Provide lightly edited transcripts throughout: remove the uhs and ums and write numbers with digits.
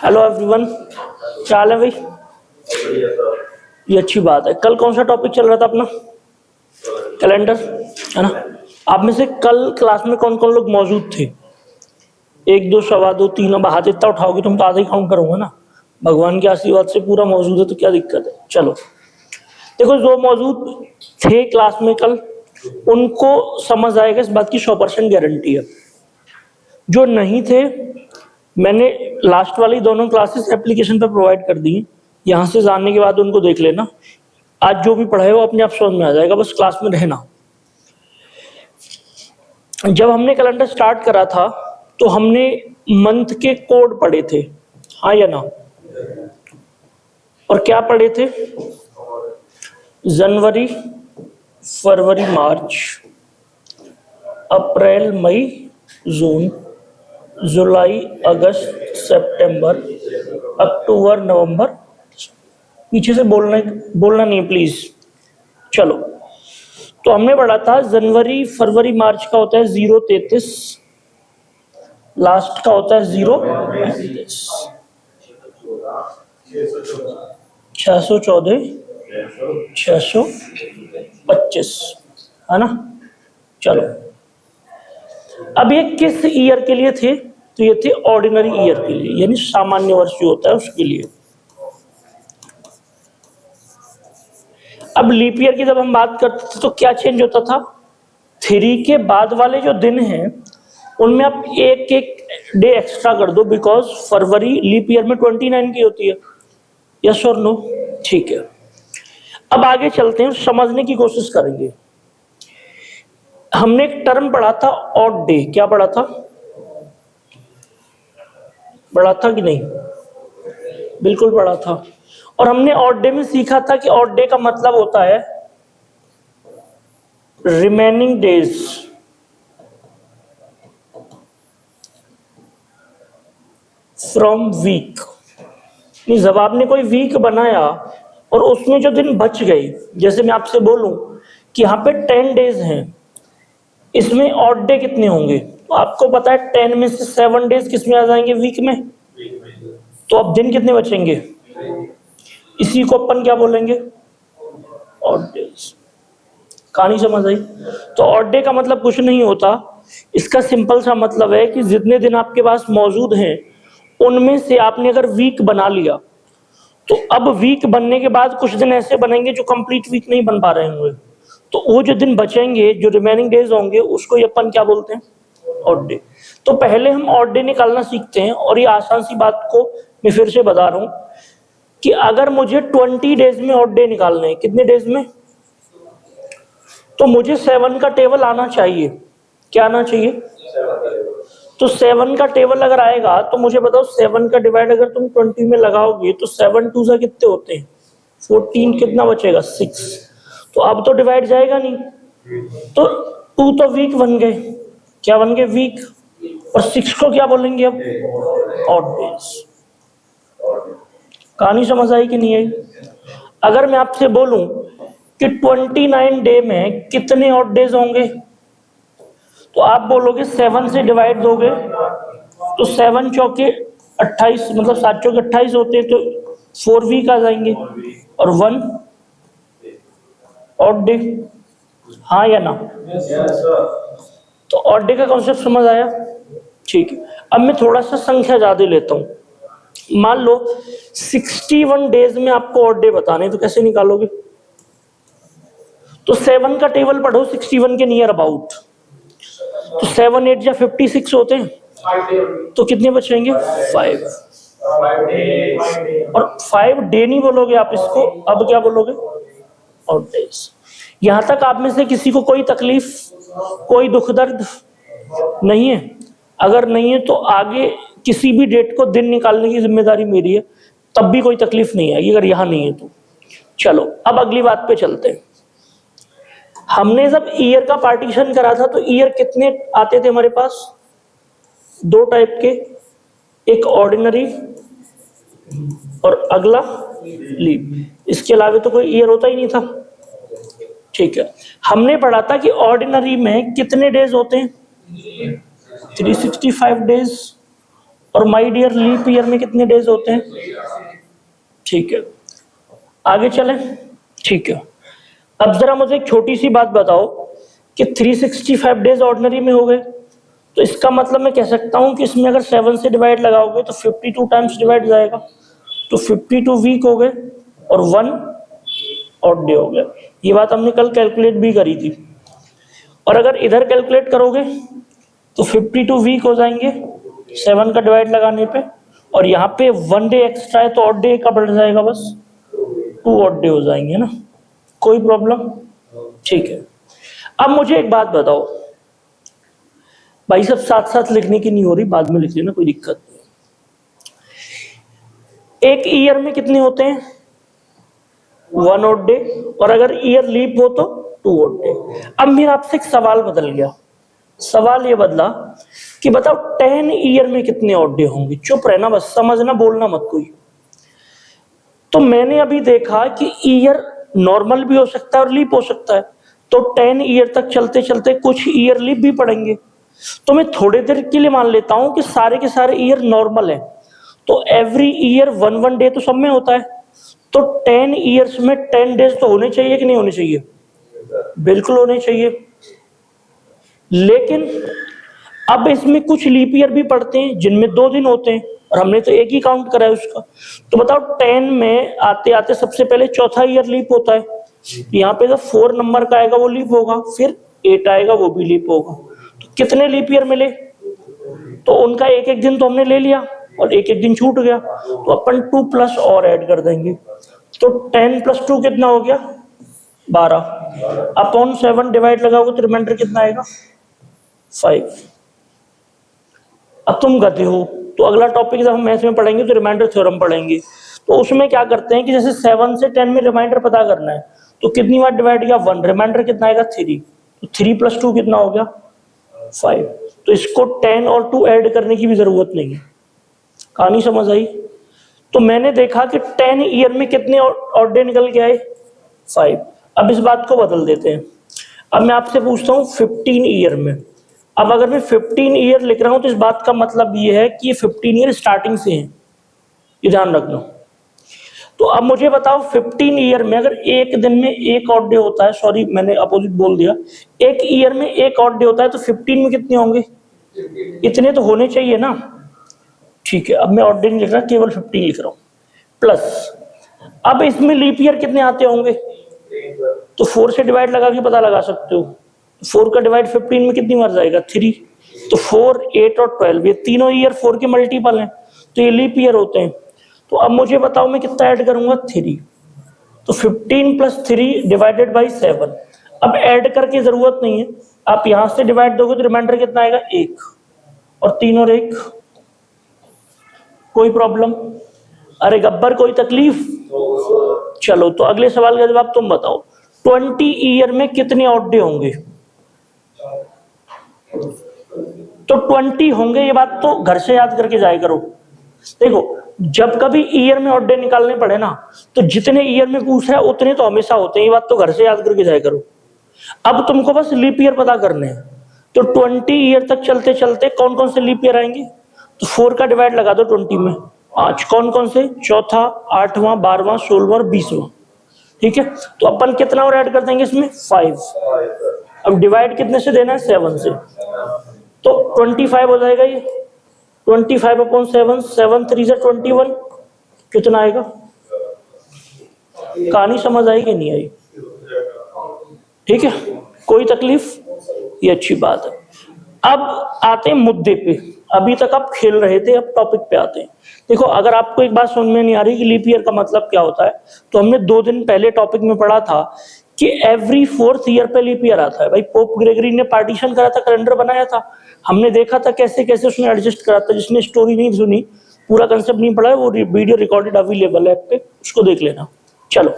Hello everyone, क्या हाल है भाई? ये अच्छी बात है। कल कौन सा टॉपिक चल रहा था अपना? कैलेंडर, है ना? आप में से कल क्लास में कौन कौन लोग मौजूद थे? एक दो सवा दो तीन, अब हाथ इतना उठाओगे तुम तो आधा ही काउंट करूंगा ना। भगवान के आशीर्वाद से पूरा मौजूद है तो क्या दिक्कत है। चलो देखो, जो मौजूद थे क्लास में कल उनको समझ आएगा, इस बात की 100% गारंटी है। जो नहीं थे, मैंने लास्ट वाली दोनों क्लासेस एप्लीकेशन पे प्रोवाइड कर दी हैं, यहाँ से जानने के बाद उनको देख लेना। आज जो भी पढ़ाए वो अपने आप समझ में आ जाएगा, बस क्लास में रहना। जब हमने कैलेंडर स्टार्ट करा था तो हमने मंथ के कोड पढ़े थे, हाँ या ना? और क्या पढ़े थे? जनवरी, फरवरी, मार्च, अप्रैल, मई, जून, जुलाई, अगस्त, सितंबर, अक्टूबर, नवंबर। पीछे से बोलना नहीं प्लीज। चलो, तो हमने पढ़ा था जनवरी, फरवरी, मार्च का होता है 033, लास्ट का होता है 033, 614, 625, है ना? चलो, अब ये किस ईयर के लिए थे? तो ये थे ऑर्डिनरी ईयर के लिए, यानी सामान्य वर्ष जो होता है उसके लिए। अब लीप ईयर की जब हम बात करते थे तो क्या चेंज होता था? 3 के बाद वाले जो दिन हैं उनमें आप एक एक डे एक्स्ट्रा कर दो, बिकॉज फरवरी लीप ईयर में 29 की होती है। यस और नो? ठीक है, अब आगे चलते हैं, समझने की कोशिश करेंगे। हमने एक टर्म पढ़ा था ऑड डे। क्या पढ़ा था? पढ़ा था कि नहीं? बिल्कुल पढ़ा था। और हमने ऑड डे में सीखा था कि ऑड डे का मतलब होता है रिमेनिंग डेज फ्रॉम वीक। जब आपने कोई वीक बनाया और उसमें जो दिन बच गए, जैसे मैं आपसे बोलूं कि यहाँ पे 10 डेज हैं, इसमें ऑड डे कितने होंगे? तो आपको पता है 10 में से 7 डेज किस में आ जाएंगे? वीक में। तो अब दिन कितने बचेंगे? इसी को अपन क्या बोलेंगे? Odd days. कहानी समझ आई? तो ऑड डे का मतलब कुछ नहीं होता, इसका सिंपल सा मतलब है कि जितने दिन आपके पास मौजूद हैं उनमें से आपने अगर वीक बना लिया तो अब वीक बनने के बाद कुछ दिन ऐसे बनेंगे जो कंप्लीट वीक नहीं बन पा रहे होंगे, तो वो जो दिन बचेंगे, जो रिमेनिंग डेज होंगे, उसको अपन क्या बोलते हैं? Odd day. तो पहले हम ऑड डे निकालना सीखते हैं, और ये आसान सी बात को मैं फिर से बता रहा हूं कि अगर मुझे 20 डेज में ऑड डे निकालने हैं, कितने डेज में? तो मुझे 7 का टेबल आना चाहिए। क्या आना चाहिए? तो 7 का टेबल अगर आएगा तो मुझे बताओ 7 का डिवाइड अगर तुम 20 में लगाओगे तो 7 2 से कितने होते हैं? 14। कितना बचेगा? 6। तो अब तो डिवाइड जाएगा नहीं, तो 2 तो वीक बन गए। क्या बन गए? वीक। और 6 को क्या बोलेंगे अब? Odd days. कहानी समझ आई कि नहीं आई? अगर मैं आपसे बोलूं कि 29 डे में कितने ऑड डेज होंगे, तो आप बोलोगे 7 से डिवाइड दोगे तो 7 चौके 28, मतलब 7 चौके 28 होते हैं, तो 4 वीक आ जाएंगे और 1 ऑड डे। हाँ या ना? तो ऑड डे का कॉन्सेप्ट समझ आया? ठीक है, अब मैं थोड़ा सा संख्या ज्यादा लेता हूं। मान लो 61 डेज में आपको ऑड डे बताने, तो कैसे निकालोगे? तो 7 का टेबल पढ़ो 61 के नियर अबाउट, तो 7 8 या 56 होते हैं, तो कितने बचेंगे? 5। और 5 डे नहीं बोलोगे आप इसको, अब क्या बोलोगे? Odd days. यहां तक आप में से किसी को कोई तकलीफ, कोई दुख दर्द नहीं है? अगर नहीं है तो आगे किसी भी डेट को दिन निकालने की जिम्मेदारी मेरी है, तब भी कोई तकलीफ नहीं आएगी अगर यहां नहीं है तो। चलो, अब अगली बात पे चलते हैं। हमने जब ईयर का पार्टीशन करा था तो ईयर कितने आते थे हमारे पास? 2 टाइप के, एक ऑर्डिनरी और अगला लीप। इसके अलावा तो कोई ईयर होता ही नहीं था। ठीक है, हमने पढ़ा था कि ऑर्डिनरी में कितने डेज होते हैं? 365 डेज। और माय डियर लीप ईयर में कितने डेज होते हैं? ठीक है, आगे चलें। ठीक है, अब जरा मुझे एक छोटी सी बात बताओ कि 365 डेज ऑर्डिनरी में हो गए, तो इसका मतलब मैं कह सकता हूं कि इसमें अगर 7 से डिवाइड लगाओगे तो 52 टाइम्स डिवाइड जाएगा, तो 52 वीक हो गए और 1 ऑड डे हो गया। ये बात हमने कल कैलकुलेट भी करी थी। और अगर इधर कैलकुलेट करोगे तो 52 वीक हो जाएंगे 7 का डिवाइड लगाने पे, और यहाँ पे 1 डे एक्स्ट्रा है तो ऑड डे का बढ़ जाएगा, बस 2 ऑड डे हो जाएंगे ना। कोई प्रॉब्लम? ठीक है, अब मुझे एक बात बताओ भाई, सब साथ साथ लिखने की नहीं हो रही, बाद में लिख लेना, कोई दिक्कत नहीं। एक ईयर में कितने होते हैं? 1 ऑड डे, और अगर ईयर लीप हो तो 2 ऑड डे। अब मेरा आपसे एक सवाल बदल गया, सवाल ये बदला कि बताओ 10 ईयर में कितने ऑड डे होंगे? चुप रहना बस, समझना, बोलना मत कोई। तो मैंने अभी देखा कि ईयर नॉर्मल भी हो सकता है और लीप हो सकता है, तो 10 ईयर तक चलते चलते कुछ ईयर लीप भी पड़ेंगे। तो मैं थोड़ी देर के लिए मान लेता हूं कि सारे के सारे ईयर नॉर्मल है, तो एवरी ईयर 1 डे तो सब में होता है, तो 10 ईयर्स में 10 डेज तो होने चाहिए कि नहीं होने चाहिए? बिल्कुल होने चाहिए। लेकिन अब इसमें कुछ लीप ईयर भी पड़ते हैं जिनमें 2 दिन होते हैं, और हमने तो एक ही काउंट करा है उसका। तो बताओ 10 में आते आते सबसे पहले चौथा ईयर लीप होता है, यहाँ पे जो 4 नंबर का आएगा वो लीप होगा, फिर 8 आएगा वो भी लीप होगा। तो कितने लीप ईयर मिले? तो उनका एक एक दिन तो हमने ले लिया और एक एक दिन छूट गया, तो अपन 2 प्लस और ऐड कर देंगे, तो 10 प्लस 2 कितना हो गया? 12 अपॉन 7 डिवाइड लगाओगे तो रिमाइंडर कितना आएगा? 5। अब तुम गधे हो, तो अगला टॉपिक जब हम मैथ्स में पढ़ेंगे तो रिमाइंडर थ्योरम पढ़ेंगे, तो उसमें क्या करते हैं कि जैसे 7 से 10 में रिमाइंडर पता करना है, तो कितनी बार डिवाइड किया? 1, रिमाइंडर कितना आएगा? 3, तो 3 प्लस 2 कितना हो गया? 5। तो इसको 10 और 2 ऐड करने की भी जरूरत नहीं है। कहानी समझ आई? तो मैंने देखा कि 10 ईयर में कितने ऑड डे निकल के आए? 5। अब इस बात को बदल देते हैं। अब मैं आपसे पूछता हूँ 15 ईयर में। अब अगर मैं 15 ईयर लिख रहा हूं तो इस बात का मतलब ये है कि ये 15 ईयर स्टार्टिंग से हैं, ये ध्यान रखना। तो अब मुझे बताओ 15 ईयर में अगर एक दिन में एक ऑड डे होता है, सॉरी मैंने अपोजिट बोल दिया, एक ईयर में एक ऑड डे होता है, तो 15 में कितने होंगे? इतने तो होने चाहिए ना। ठीक है, अब मैं ऑड डे नहीं लिख रहा, केवल 15 लिख रहा हूं, प्लस अब इसमें लीप ईयर कितने आते होंगे? तो 4 से डिवाइड लगा के पता लगा सकते हो। 4 का डिवाइड 15 में कितनी बार जाएगा? 3। तो 4, 8 और 12 ये तीनों ईयर 4 के मल्टीपल हैं, तो ये लीप ईयर होते हैं। तो अब मुझे बताओ मैं कितना ऐड करूंगा? 3। तो 15 प्लस 3 डिवाइडेड बाई 7। अब ऐड करके जरूरत नहीं है, आप यहां से डिवाइड दोगे तो रिमाइंडर कितना आएगा? 1, और 3 और 1। कोई प्रॉब्लम? अरे गब्बर कोई तकलीफ? चलो तो अगले सवाल का जवाब तुम बताओ, 20 ईयर में कितने ऑड डे होंगे? तो 20 होंगे, ये बात तो घर से याद करके जाया करो। देखो जब कभी ईयर में ऑड डे निकालने पड़े ना, तो जितने ईयर में पूछ रहा है उतने तो हमेशा होते हैं, ये बात तो घर से याद करके जाया करो। अब तुमको बस लीप ईयर पता करने हैं, तो 20 ईयर तक चलते चलते कौन कौन से लीप ईयर आएंगे? तो 4 का डिवाइड लगा दो 20 में, 5 कौन कौन से? चौथा, 8वां, 12वां, 16वां और 20वां। ठीक है, तो अपन कितना और ऐड कर देंगे इसमें? 5। अब डिवाइड कितने से देना है? 7 से, तो 25 हो जाएगा ये। 25 अपॉन 7, 7 3 से 21, कितना आएगा? कहानी समझ आई कि नहीं आई? ठीक है, कोई तकलीफ? ये अच्छी बात है। अब आते हैं मुद्दे पे, अभी तक आप खेल रहे थे, अब टॉपिक पे आते हैं। देखो अगर आपको एक बात समझ में नहीं आ रही कि लीप ईयर का मतलब क्या होता है, तो हमने 2 दिन पहले टॉपिक में पढ़ा था कि एवरी 4th ईयर पे लीप ईयर आता है। भाई पोप ग्रेगरी ने पार्टीशन करा था, कैलेंडर बनाया था, हमने देखा था कैसे कैसे उसने एडजस्ट करा था। जिसने स्टोरी नहीं सुनी, पूरा कंसेप्ट नहीं पढ़ा है, वो वीडियो रिकॉर्डेड अवेलेबल है ऐप पे, उसको देख लेना। चलो,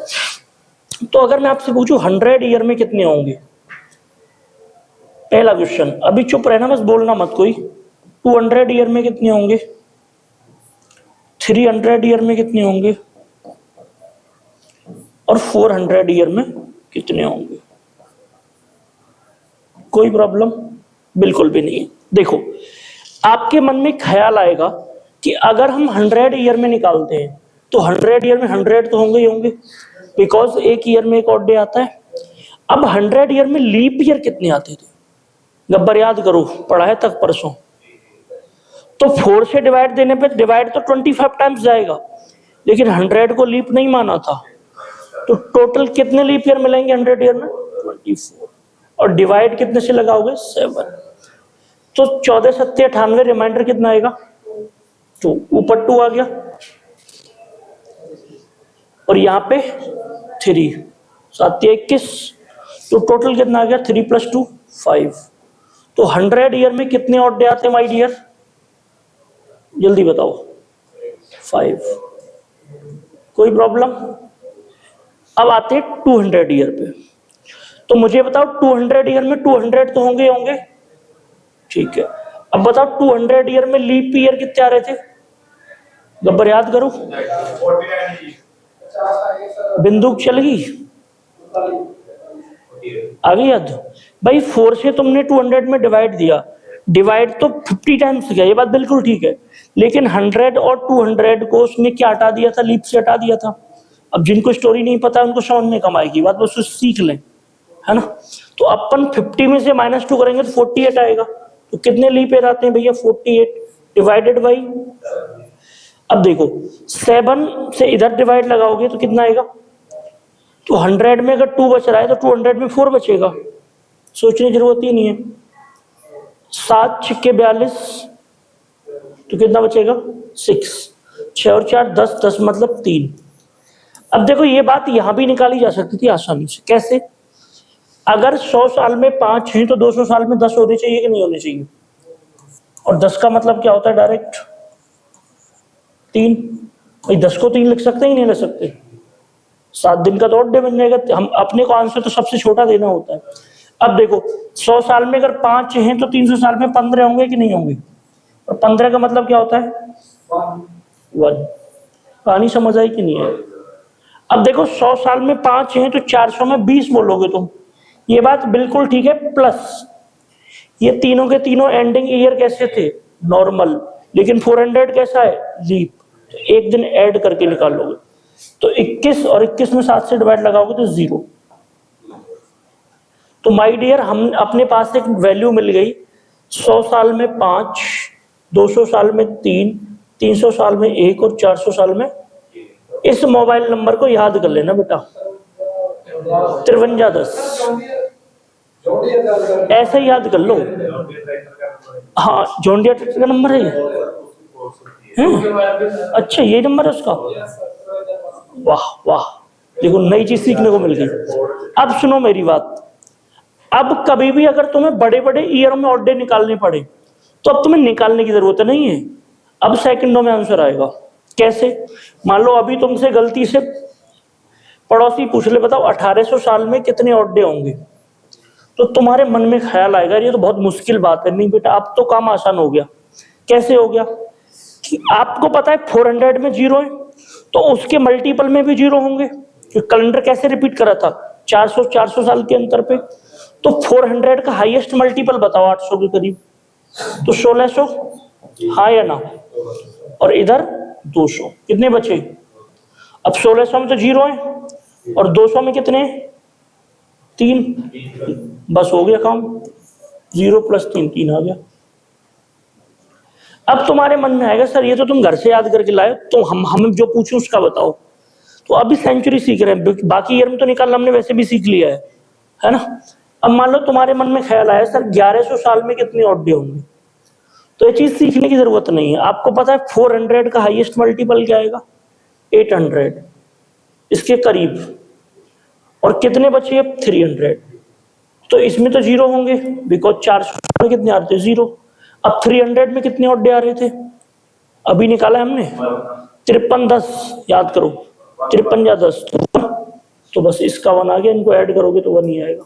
तो अगर मैं आपसे पूछूं 100 ईयर में कितने होंगे? पहला क्वेश्चन, अभी चुप रहना बस, बोलना मत कोई। 200 ईयर में कितने होंगे? 300 ईयर में कितने होंगे? और 400 ईयर में कितने होंगे? कोई प्रॉब्लम? बिल्कुल भी नहीं है। देखो आपके मन में ख्याल आएगा कि अगर हम 100 ईयर में निकालते हैं तो 100 ईयर में 100 तो होंगे ही होंगे, बिकॉज एक ईयर में एक ऑड डे आता है। अब 100 ईयर में लीप ईयर कितने आते थे? गब्बर याद करो, पढ़ा है तक परसों। तो 4 से डिवाइड देने पे डिवाइड तो 25 टाइम्स जाएगा, लेकिन 100 को लीप नहीं माना था। तो टोटल कितने लीप ईयर मिलेंगे 100 ईयर में? 24। और डिवाइड कितने से लगाओगे? 7। तो 14 सत्ते 98, रिमाइंडर कितना आएगा? 2। ऊपर 2 आ गया और यहाँ पे 3, 7 21, तो टोटल कितना आ गया? 3 + 2 5। तो 100 ईयर में कितने ऑड डे आते हैं माय डियर? जल्दी बताओ। 5। कोई प्रॉब्लम? अब आते हैं 200 ईयर पे। तो मुझे बताओ 200 ईयर में 200 तो होंगे होंगे, ठीक है। अब बताओ 200 ईयर में लीप ईयर कितने आ रहे थे? गब्बर याद करो। बिंदु चल गई, आ गई याद? भाई 4 से तुमने 200 में डिवाइड दिया, डिवाइड तो 50 टाइम्स गया, ये बात बिल्कुल ठीक है, लेकिन 100 और 200 को उसने क्या हटा दिया था? लीप से हटा दिया था। अब जिनको स्टोरी नहीं पता उनको समझ में कम आएगी बात, बस सीख लें, है ना। तो अपन 50 में से -2 करेंगे तो 48 आएगा। तो कितने लीप ईयर आते हैं भैया? 48 डिवाइडेड बाई, अब देखो 7 से इधर डिवाइड लगाओगे तो कितना आएगा? तो 100 में अगर 2 बच रहा है तो 200 में 4 बचेगा, सोचने की जरूरत ही नहीं है। 7 छिक्के 42, तो कितना बचेगा? 6। 6 और 4 10, 10 मतलब 3। अब देखो ये बात यहां भी निकाली जा सकती थी आसानी से। कैसे? अगर 100 साल में 5 हैं तो 200 साल में 10 होने चाहिए कि नहीं होने चाहिए? और 10 का मतलब क्या होता है? डायरेक्ट 3। भाई 10 को 3 लिख सकते ही नहीं लिख सकते? 7 दिन का तो ऑड डे बन जाएगा। हम अपने को आंसर तो सबसे छोटा देना होता है। अब देखो 100 साल में अगर 5 हैं तो 300 साल में 15 होंगे कि नहीं होंगे? और 15 का मतलब क्या होता है? 1। कहानी समझ आई कि नहीं है? अब देखो 100 साल में 5 हैं तो 400 में 20 बोलोगे तुम, ये बात बिल्कुल ठीक है। प्लस ये तीनों के तीनों एंडिंग ईयर कैसे थे? नॉर्मल, लेकिन 400 कैसा है? लीप। तो एक दिन ऐड करके निकालोगे तो 21, और 21 में 7 से डिवाइड लगाओगे तो 0। तो माय डियर हम अपने पास एक वैल्यू मिल गई। 100 साल में 5, 200 साल में 3, 300 साल में 1 और 400 साल में। इस मोबाइल नंबर को याद कर लेना बेटा, 5310, ऐसे ही याद कर लो। हाँ, जॉन डियर ट्रैक्टर का नंबर है ये? अच्छा ये नंबर है उसका? वाह वाह, देखो नई चीज सीखने को मिल गई। अब सुनो मेरी बात, अब कभी भी अगर तुम्हें बड़े बड़े ईयरों में ऑड डे निकालने पड़े तो अब तुम्हें निकालने की जरूरत नहीं है, अब सेकंडों में आंसर आएगा। कैसे? मान लो अभी तुमसे गलती से पड़ोसी पूछ ले, बताओ 1800 साल में कितने ऑड डे होंगे, तो तुम्हारे मन में ख्याल आएगा ये तो बहुत मुश्किल बात है। नहीं बेटा, अब तो काम आसान हो गया। कैसे हो गया? कि आपको पता है 400 में 0 है तो उसके मल्टीपल में भी 0 होंगे। कैलेंडर कैसे रिपीट करा था? 400 साल के अंतर पे। तो 400 का हाईएस्ट मल्टीपल बताओ 800 के करीब, तो 1600, हाँ या ना? और इधर 200, कितने बचे? अब 1600 में तो 0 है और 200 में कितने? 3। बस हो गया काम, 0 + 3 3 आ गया। अब तुम्हारे मन में आएगा सर ये तो तुम घर से याद करके लाए, तो हम जो पूछे उसका बताओ। तो अभी सेंचुरी सीख रहे हैं, बाकी ईयर में तो निकालना हमने वैसे भी सीख लिया है ना। अब मान लो तुम्हारे मन में ख्याल आया सर 1100 साल में कितने ऑड डे होंगे, तो ये चीज सीखने की जरूरत नहीं है। आपको पता है 400 का हाईएस्ट मल्टीपल क्या आएगा? 800, इसके करीब। और कितने बचे? 300। तो इसमें तो 0 होंगे, बिकॉज 400 में कितने आ रहे थे? 0। अब 300 में कितने ऑड डे आ रहे थे? अभी निकाला हमने 5310, याद करो 53 या 10, तो बस इसका 1 आ गया। इनको ऐड करोगे तो 1 ही आएगा।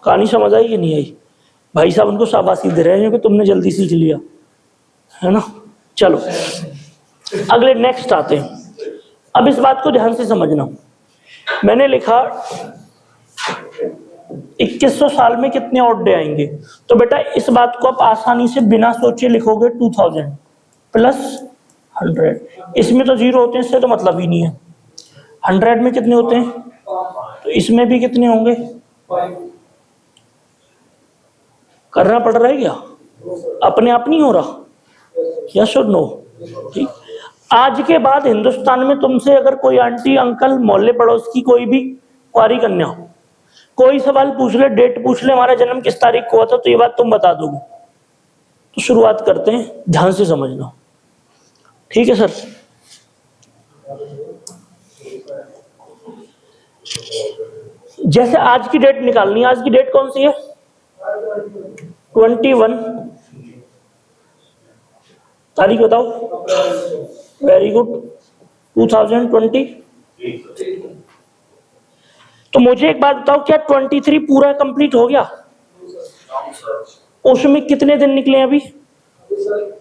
कहानी समझ आई कि नहीं आई? भाई साहब उनको शाबाशी दे रहे हैं कि तुमने जल्दी सीख लिया, है ना। चलो अगले नेक्स्ट आते हैं। अब इस बात को ध्यान से समझना, मैंने लिखा 2100 साल में कितने ऑड डे आएंगे? तो बेटा इस बात को आप आसानी से बिना सोचे लिखोगे 2000 प्लस 100। इसमें तो जीरो होते हैं, इससे तो मतलब ही नहीं है। 100 में कितने होते हैं? तो इसमें भी कितने होंगे? करना पड़ रहा है क्या? अपने आप नहीं हो रहा? यस और नो? ठीक। आज के बाद हिंदुस्तान में तुमसे अगर कोई आंटी अंकल मोहल्ले पड़ोस की कोई भी कुंवारी कन्या कोई सवाल पूछ ले, डेट पूछ ले, हमारा जन्म किस तारीख को हुआ था, तो ये बात तुम बता दोगे। तो शुरुआत करते हैं, ध्यान से समझना, ठीक है सर? जैसे आज की डेट निकालनी है, आज की डेट कौन सी है? 21 तारीख बताओ। Very good, 2020। तो मुझे एक बात बताओ, क्या 23 पूरा कंप्लीट हो गया? उसमें कितने दिन निकले अभी?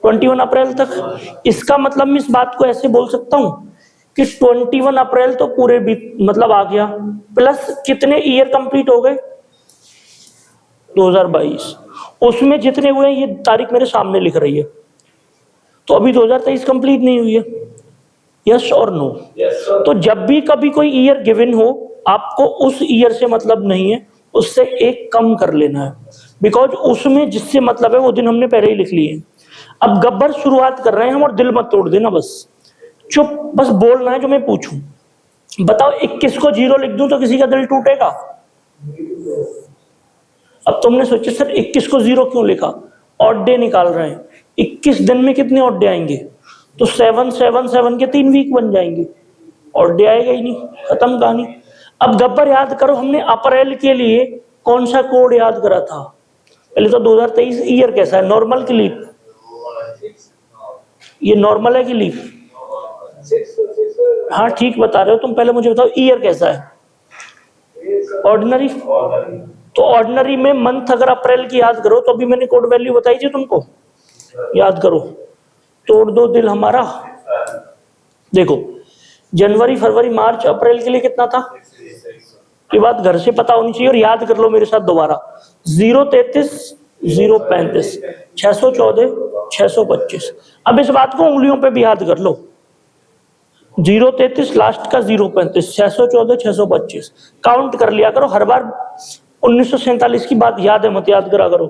21 अप्रैल तक। इसका मतलब मैं इस बात को ऐसे बोल सकता हूं कि 21 अप्रैल तो पूरे मतलब आ गया, प्लस कितने ईयर कंप्लीट हो गए? 2022। उसमें जितने हुए ये तारीख मेरे सामने लिख रही है, तो अभी 2023 कंप्लीट नहीं हुई है। यस और नो? तो जब भी कभी कोई ईयर गिवन हो, आपको उस ईयर से मतलब नहीं है, उससे एक कम कर लेना है, बिकॉज उसमें जिससे मतलब है वो दिन हमने पहले ही लिख लिए। अब गब्बर शुरुआत कर रहे हैं हम, और दिल मत तोड़ देना, बस चुप, बस बोलना है जो मैं पूछूं। बताओ 21 को 0 लिख दूं तो किसी का दिल टूटेगा? अब तुमने सोचा सर 21 को 0 क्यों लिखा? ऑड डे निकाल रहे हैं, 21 दिन में कितने ऑड डे आएंगे? तो 7 7 7 के 3 वीक बन जाएंगे, ऑड डे आएगा ही नहीं, खत्म कहानी। अब गब्बर याद करो, हमने अप्रैल के लिए कौन सा कोड याद करा था? पहले तो 2023 ईयर कैसा है? नॉर्मल की लीप? ये नॉर्मल है कि लीप? हाँ ठीक बता रहे हो तुम, पहले मुझे बताओ ईयर कैसा है? ऑर्डिनरी। तो ऑर्डिनरी में मंथ अगर अप्रैल की याद करो, तो अभी मैंने कोड वैल्यू बताई थी तुमको, याद करो, तोड़ दो दिल हमारा। देखो जनवरी फरवरी मार्च अप्रैल के लिए कितना था? ये बात घर से पता होनी चाहिए, और याद कर लो मेरे साथ दोबारा। 033 035 614 625। अब इस बात को उंगलियों पे भी याद कर लो। 033 लास्ट का 035 614 625 काउंट कर लिया करो हर बार। 1947 की बात याद है मत याद करा करो,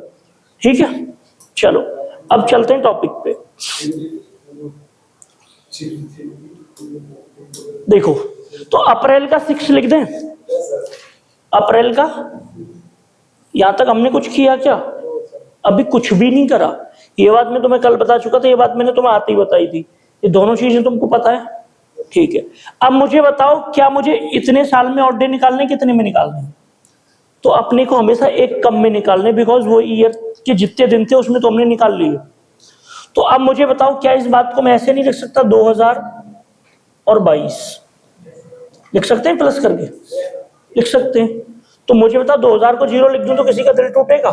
ठीक है? चलो अब चलते हैं टॉपिक पे। देखो तो अप्रैल का 6 लिख दें। अप्रैल का, यहां तक हमने कुछ किया क्या? अभी कुछ भी नहीं करा। ये बात मैं तुम्हें कल बता चुका था, ये बात मैंने तुम्हें आती बताई थी, ये दोनों चीजें तुमको पता है, ठीक है? अब मुझे बताओ, क्या मुझे इतने साल में ऑड डे निकालने, कितने में निकालने? तो अपने को हमेशा एक कम में निकालने, बिकॉज वो ईयर के जितने दिन थे उसमें तो हमने निकाल लिए। तो अब मुझे बताओ, क्या इस बात को मैं ऐसे नहीं लिख सकता 2022 लिख सकते हैं? प्लस करके लिख सकते हैं। तो मुझे बताओ 2000 को 0 लिख दूं तो किसी का दिल टूटेगा?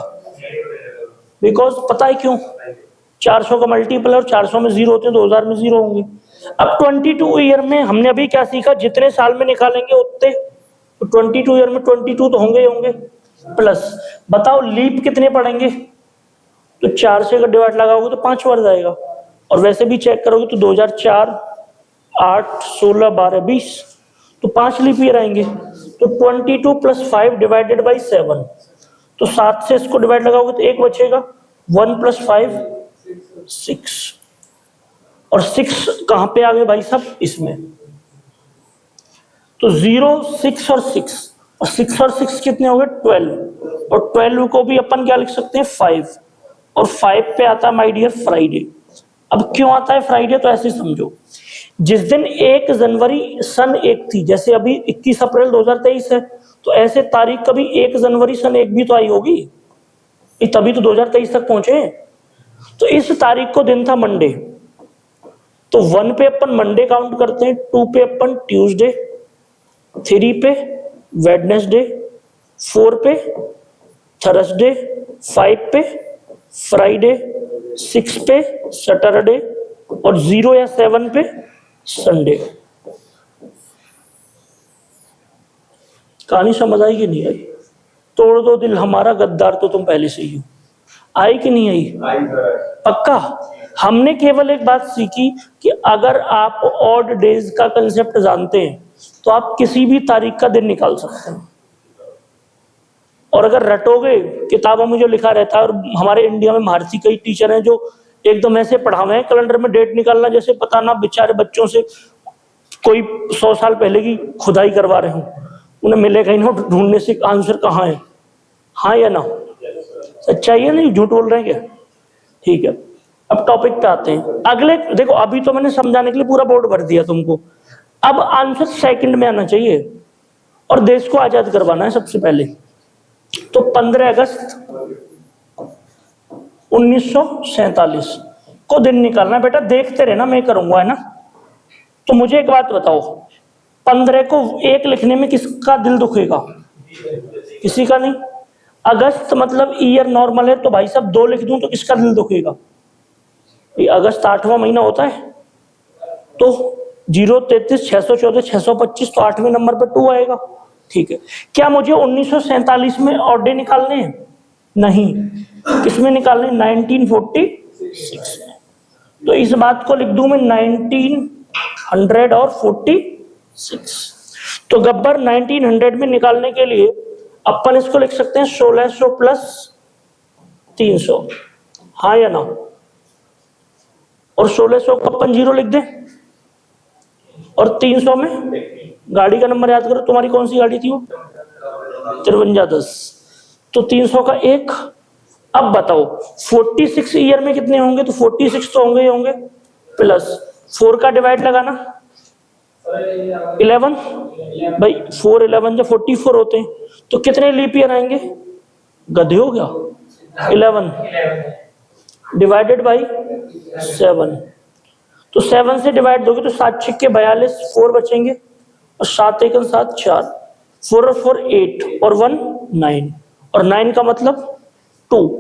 बिकॉज पता है क्यों? 400 का मल्टीपल और 400 में 0 होते हैं, 2000 में 0 होंगे। अब 22 ईयर में हमने अभी क्या सीखा? जितने साल में निकालेंगे उतने, तो 22 ईयर में 22 तो होंगे ही होंगे, प्लस बताओ लीप कितने पड़ेंगे? तो 4 से अगर डिवाइड लगाओगे तो 5 बढ़ जाएगा, और वैसे भी चेक करोगे तो 2004 8 16 12 20, तो 5 लीप ईयर आएंगे। तो 22 प्लस 5 डिवाइडेड बाई 7, तो 7 से इसको डिवाइड लगाओगे तो 1 बचेगा, 1 प्लस 5 6, और 6 कहां पे आ गए भाई साहब? इसमें। तो 0 6 और 6, और 6 और 6 कितने हो गए? 12, और 12 को भी अपन क्या लिख सकते हैं? 5, और 5 पे आता है माय डियर फ्राइडे। अब क्यों आता है फ्राइडे? तो ऐसे समझो, जिस दिन 1 जनवरी सन 1 थी, जैसे अभी 21 अप्रैल 2023 है, तो ऐसे तारीख कभी 1 जनवरी सन 1 भी तो आई होगी, तभी तो 2023 तक पहुंचे। तो इस तारीख को दिन था मंडे, तो 1 पे अपन मंडे काउंट करते हैं, 2 पे अपन ट्यूसडे, 3 पे वेडनेसडे, 4 पे थर्सडे, 5 पे फ्राइडे, 6 पे सैटरडे, और 0 या 7 पे संडे। कहानी समझ आई कि नहीं आई? तोड़ दो दिल हमारा गद्दार तो तुम पहले से ही हो। आई कि नहीं आई? पक्का। हमने केवल एक बात सीखी कि अगर आप ऑड डेज का कंसेप्ट जानते हैं तो आप किसी भी तारीख का दिन निकाल सकते हैं। और अगर रटोगे किताबों में जो लिखा रहता है, और हमारे इंडिया में महारथी कई टीचर हैं जो एकदम ऐसे पढ़ावे हैं कैलेंडर में डेट निकालना जैसे पता ना बेचारे बच्चों से कोई 100 साल पहले की खुदाई करवा रहे हो, उन्हें मिलेगा ही ना ढूंढने से आंसर कहाँ है। हाँ या ना? सच्चाई है, नहीं झूठ बोल रहे हैं क्या? ठीक है, अब टॉपिक पे आते हैं। अगले देखो, अभी तो मैंने समझाने के लिए पूरा बोर्ड भर दिया तुमको, अब आंसर सेकंड में आना चाहिए और देश को आजाद करवाना है सबसे पहले। तो 15 अगस्त 1947 को दिन निकालना है। बेटा देखते रहना, मैं करूंगा, है ना? तो मुझे एक बात बताओ, 15 को 1 लिखने में किसका दिल दुखेगा? किसी का नहीं। अगस्त मतलब ईयर नॉर्मल है, तो भाई साहब 2 लिख दूं तो किसका दिल दुखेगा? अगस्त 8वां महीना होता है, तो 0, 33, 614, 625, तो 8वें नंबर पर 2 आएगा। ठीक है, क्या मुझे 1947 में ऑड डे निकालने हैं? नहीं। किसमें निकालने? 1946 में। तो इस बात को लिख दूं मैं 1946। तो गब्बर 1900 में निकालने के लिए अपन इसको लिख सकते हैं 1600 प्लस 300। हाँ या ना? और 1600 को अपन 0 लिख दें, और 300 में गाड़ी का नंबर याद करो, तुम्हारी कौन सी गाड़ी थी वो? 5310। तो 300 का 1। अब बताओ 46 ईयर में कितने होंगे? तो 46 तो होंगे ही होंगे, प्लस 4 का डिवाइड लगाना 11। भाई 4 11 जब 44 होते हैं तो कितने लीप ईयर आएंगे? गधे हो गया। 11 डिवाइडेड बाई 7। तो 7 से डिवाइड दोगे तो 7 छिक्के 42, 4 बचेंगे, और 7 1 7 4, 4 और 4 8, और 1 9, और 9 का मतलब 2।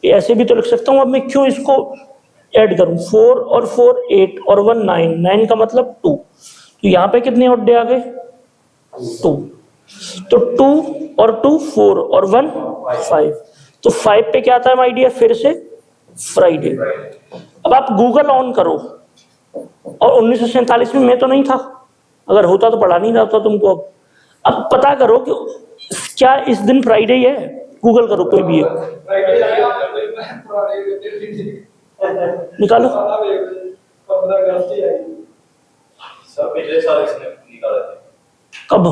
ऐसे भी तो लिख सकता हूं। अब मैं क्यों इसको ऐड करूं? 4 और 4 8 और 1 9, 9 का मतलब 2। तो यहाँ पे कितने ऑड डे आ गए? 2। तो 2 और 2 4 और 1 5। तो 5 पे क्या आता है माय डियर? फिर से फ्राइडे। अब आप गूगल ऑन करो, और 1947 में मैं तो नहीं था, अगर होता तो पढ़ा नहीं जाता तुमको। अब पता करो कि क्या इस दिन फ्राइडे है, गूगल करो कोई भी है, निकालो। पिछले साल इसने निकाला था। कब?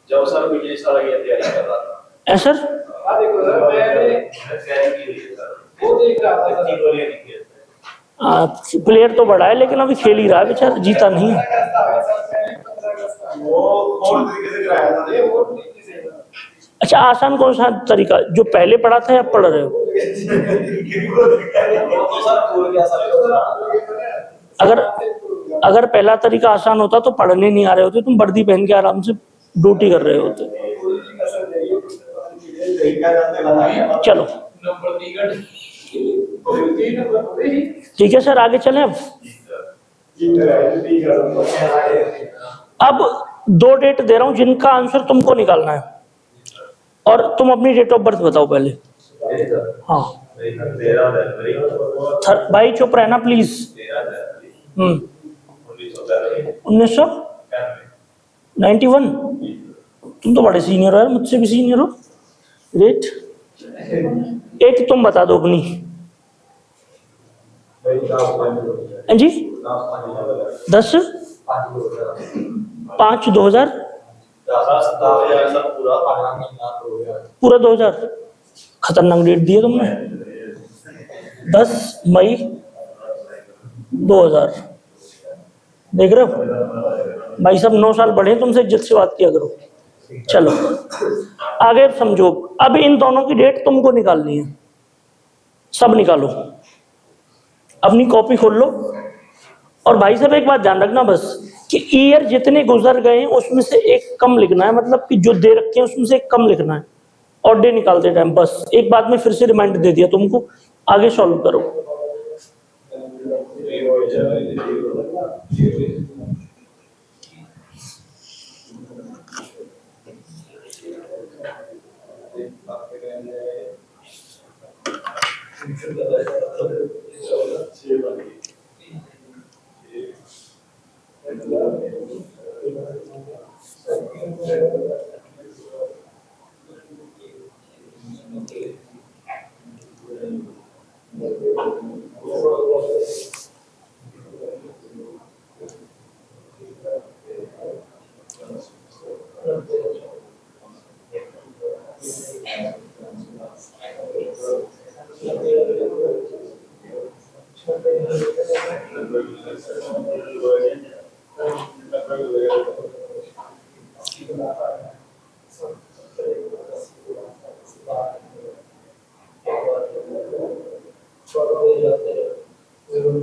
जब सर पिछले साल की तैयारी कर रहा था। सर देखो सर, मैंने तैयारी की हुई है सर, वो देख रहा था सर। प्लेयर तो बड़ा है लेकिन अभी खेल ही रहा है बेचारा, जीता नहीं है। अच्छा, आसान कौन सा तरीका? जो पहले पढ़ा था या पढ़ रहे हो? अगर पहला तरीका आसान होता तो पढ़ने नहीं आ रहे होते, तुम वर्दी पहन के आराम से ड्यूटी कर रहे होते। चलो ठीक है सर, आगे चलें। अब 2 डेट दे रहा हूं जिनका आंसर तुमको निकालना है, और तुम अपनी डेट ऑफ बर्थ बताओ पहले। हाँ भाई चुप रहना प्लीज। 1991। तुम तो बड़े सीनियर हो यार, मुझसे भी सीनियर हो। ग्रेट। एक तुम बता दो अपनी। जी 10/5/2000। पूरा 2000। खतरनाक डेट दी है तुमने। 10 मई 2000। देख रहे हो भाई साहब, 9 साल बढ़े तुमसे, इज्जत से बात किया करो। चलो आगे समझो। अब इन दोनों की डेट तुमको निकालनी है, सब निकालो, अपनी कॉपी खोल लो। और भाई साहब एक बात ध्यान रखना बस, कि ईयर जितने गुजर गए उसमें से एक कम लिखना है, मतलब कि जो दे रखे हैं उसमें से एक कम लिखना है और डे निकालते टाइम। बस एक बात में फिर से रिमाइंडर दे दिया तुमको, आगे सॉल्व करो।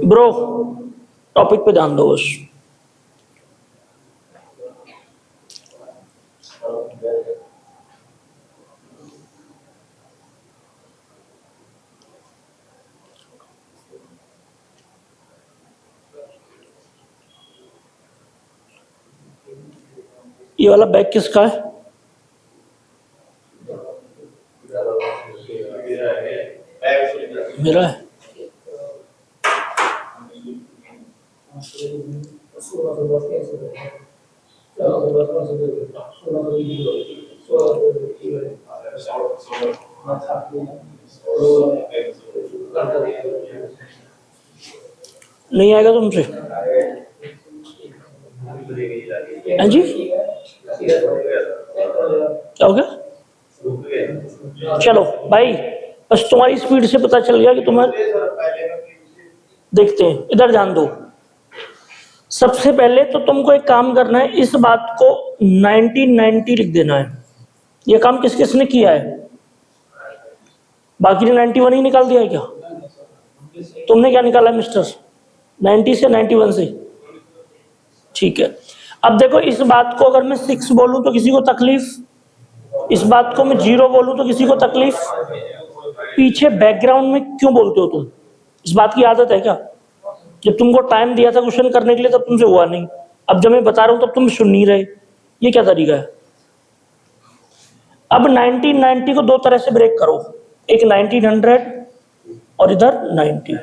ब्रो टॉपिक पे ध्यान दो बस। ये वाला बैग किसका है? मेरा है। नहीं आएगा तुमसे? हाँ जी, क्या हो गया? चलो भाई, बस तुम्हारी स्पीड से पता चल गया कि तुम्हारे। देखते हैं, इधर ध्यान दो। सबसे पहले तो तुमको एक काम करना है, इस बात को 1990 लिख देना है। ये काम किस किसने किया है? बाकी ने 91 ही निकाल दिया है क्या? तुमने क्या निकाला है मिस्टर? 90 से 91 से? ठीक है। अब देखो, इस बात को अगर मैं 6 बोलूं तो किसी को तकलीफ, इस बात को मैं 0 बोलूं तो किसी को तकलीफ। पीछे बैकग्राउंड में क्यों बोलते हो तुम? इस बात की आदत है क्या? जब तुमको टाइम दिया था क्वेश्चन करने के लिए तब तुमसे हुआ नहीं, अब जब मैं बता रहा हूं तब तुम सुन नहीं रहे। ये क्या तरीका है? अब 1990 को दो तरह से ब्रेक करो, एक 1900 और इधर 90।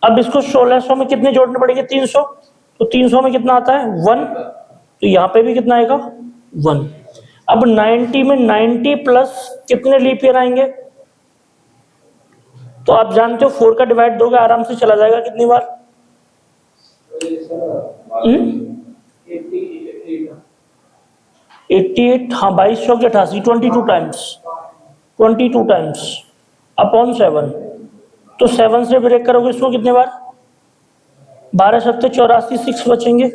अब इसको 1600 में कितने जोड़ने पड़ेंगे? 300। तो 300 में कितना आता है? 1। तो यहाँ पे भी कितना आएगा? 1। अब 90 में 90 प्लस कितने लीप ईयर आएंगे? तो आप जानते हो 4 का डिवाइड दोगे आराम से चला जाएगा कितनी बार? 88, हाँ 2200 के 88, 22 टाइम्स अपॉन 7। तो 7 से ब्रेक करोगे इसको कितने बार? 12 7 84, 6 बचेंगे,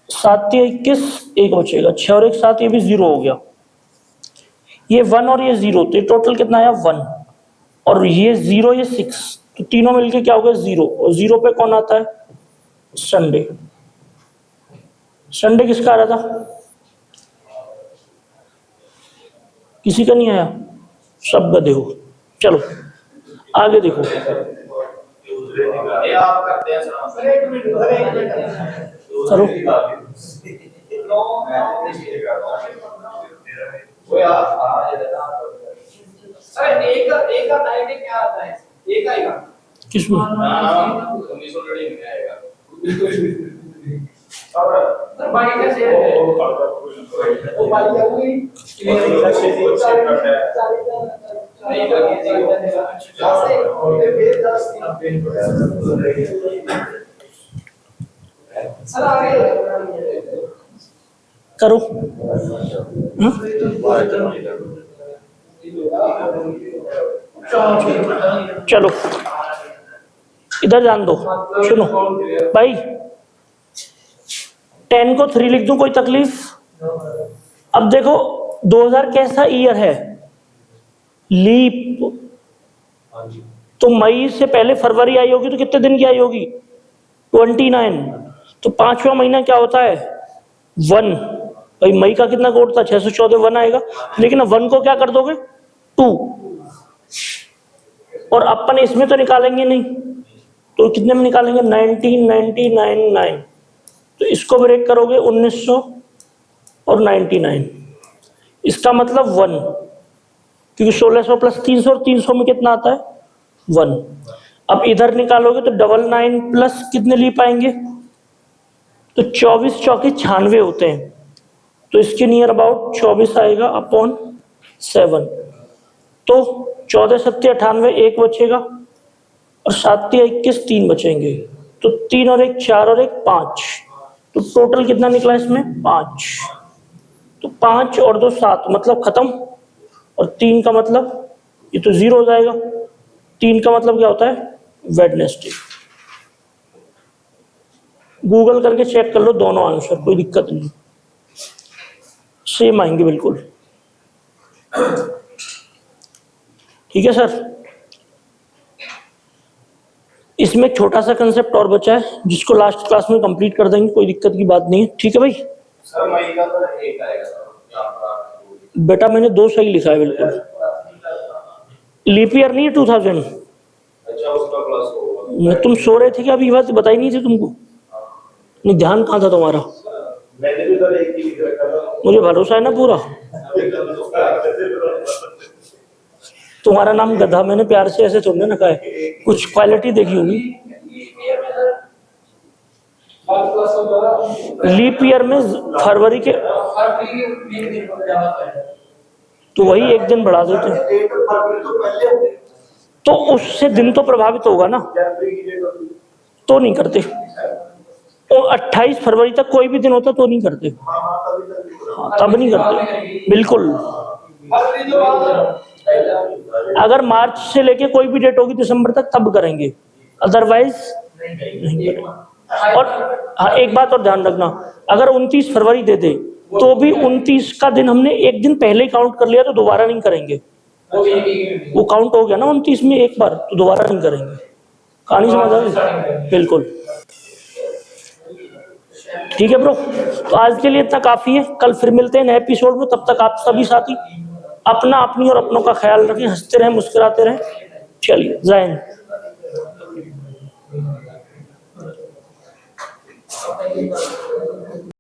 7 21, 1 बचेगा, 6 और 1 7, ये भी 0 हो गया। ये 1 और ये 0, तो टोटल कितना आया? 1। और ये 0 ये 6, तो तीनों मिलके क्या हो गया? 0। और 0 पे कौन आता है? संडे। संडे किसका आ रहा था? किसी का नहीं आया? सब गधे हो। चलो आगे देखो। करो। किसमें? करो। चलो इधर ध्यान दो, सुनो भाई। 10 को 3 लिख दूं, कोई तकलीफ? अब देखो 2000 कैसा ईयर है? लीप। तो मई से पहले फरवरी आई होगी तो कितने दिन की आई होगी? 29। तो 5वां महीना क्या होता है? 1। भाई मई का कितना कोड था? 614, 1 आएगा। लेकिन 1 को क्या कर दोगे? 2। और अपन इसमें तो निकालेंगे नहीं, तो कितने में निकालेंगे? 1999। तो इसको ब्रेक करोगे 1900 और 99, इसका मतलब 1, क्योंकि 1600 प्लस 300 और 300 में कितना आता है? 1। अब इधर निकालोगे तो 99 प्लस कितने लीप आएंगे? तो 24 चौके 96 होते हैं, तो इसके नियर अबाउट 24 आएगा अपॉन 7। तो 14 7 98, 1 बचेगा, और 7 21, 3 बचेंगे। तो 3 और 1 4 और 1 5, तो टोटल कितना निकला इसमें? 5। तो 5 और 2 7, मतलब खत्म। और 3 का मतलब ये तो 0 हो जाएगा। 3 का मतलब क्या होता है? वेडनेसडे। गूगल करके चेक कर लो दोनों आंसर, कोई दिक्कत नहीं, सेम आएंगे बिल्कुल। ठीक है सर, इसमें एक छोटा सा कंसेप्ट और बचा है जिसको लास्ट क्लास में कंप्लीट कर देंगे, कोई दिक्कत की बात नहीं है। ठीक है भाई सर मई का तो एक आएगा सर, बेटा, मैंने 2 सही लिखा है बिल्कुल, लीप ईयर नहीं है 2000। अच्छा उसका प्लस होगा। तुम सो रहे थे क्या अभी? बात बताई नहीं थी तुमको? नहीं, ध्यान कहाँ था तुम्हारा? मैंने भी सर एक ही लिख रखा था। मुझे भरोसा है ना पूरा। तुम्हारा नाम गधा मैंने प्यार से ऐसे थोड़ी ना कहा है, कुछ क्वालिटी देखी होगी। लीप ईयर में फरवरी के, तो वही एक दिन बढ़ा देते, तो उससे दिन तो प्रभावित होगा ना, तो नहीं करते। और 28 फरवरी तक कोई भी दिन होता तो नहीं करते। हाँ, तब नहीं करते बिल्कुल। अगर मार्च से लेके कोई भी डेट होगी दिसंबर तक तब करेंगे, अदरवाइज नहीं करेंगे। और हाँ, एक बात और ध्यान रखना, अगर 29 फरवरी दे दे तो भी 29 का दिन हमने एक दिन पहले ही काउंट कर लिया तो दोबारा नहीं करेंगे, वो काउंट हो गया ना 29 में एक बार, तो दोबारा नहीं करेंगे। कहानी समझ आ गई? बिल्कुल। ठीक है ब्रो, तो आज के लिए इतना काफी है, कल फिर मिलते हैं नए एपिसोड में। तब तक आप सभी साथी अपना, अपनी और अपनों का ख्याल रखें, हंसते रहें, मुस्कुराते रहें। चलिए, जय हिंद।